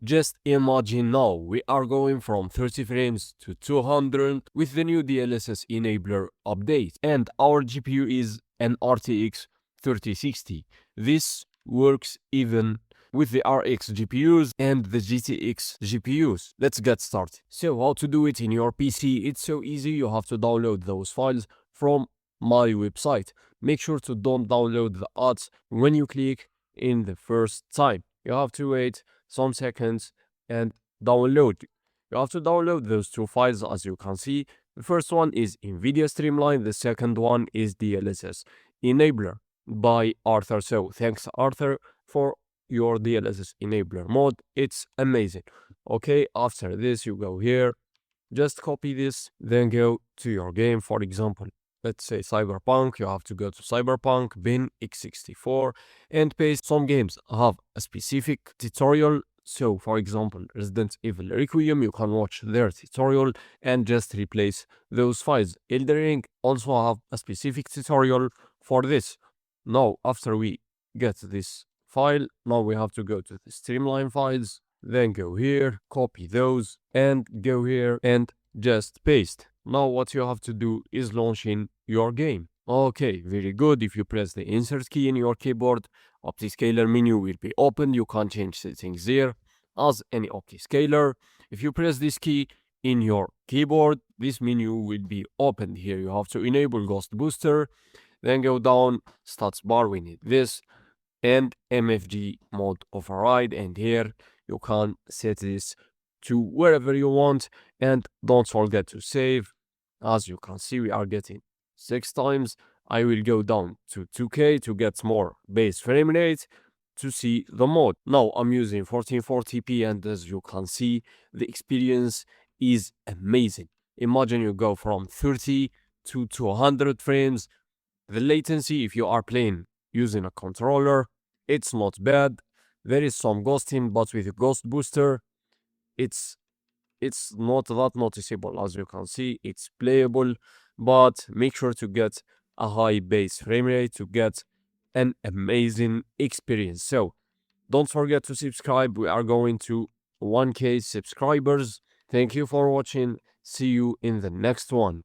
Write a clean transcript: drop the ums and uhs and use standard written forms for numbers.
Just imagine now, we are going from 30 frames to 200 with the new DLSS Enabler update, and our GPU is an RTX 3060. This works even with the RX GPUs and the GTX GPUs. Let's get started. So how to do it in your PC? It's so easy. You have to download those files from my website. Make sure to don't download the ads when you click in the first time. You have to wait some seconds and download. You have to download those two files as you can see. The first one is NVIDIA Streamline. The second one is DLSS Enabler by Arthur. So thanks Arthur for your DLSS Enabler mod. It's amazing. Okay, after this you go here, just copy this, then go to your game. For example, let's say Cyberpunk. You have to go to Cyberpunk bin x64 and paste. Some games have a specific tutorial. So for example, Resident Evil Requiem, you can watch their tutorial and just replace those files. Elden Ring also have a specific tutorial for this. Now after we get this file, now we have to go to the Streamline files, then go here, copy those, and go here and just paste. Now what you have to do is launch in your game. Okay, very good. If you press the insert key in your keyboard, Optiscaler menu will be opened. You can change settings there as any Optiscaler. If you press this key in your keyboard, this menu will be opened. Here you have to enable Ghostbuster, then go down, stats bar, we need this, and MFG Override, and here you can set this to wherever you want, and don't forget to save. As you can see, we are getting 6 times. I will go down to 2K to get more base frame rate to see the mod. Now I'm using 1440p, and as you can see, the experience is amazing. Imagine you go from 30 to 200 frames. The latency, if you are playing using a controller, it's not bad. There is some ghosting, but with Ghostbuster, it's not that noticeable. As you can see, it's playable, but make sure to get a high base frame rate to get an amazing experience. So don't forget to subscribe. We are going to 1K subscribers. Thank you for watching. See you in the next one.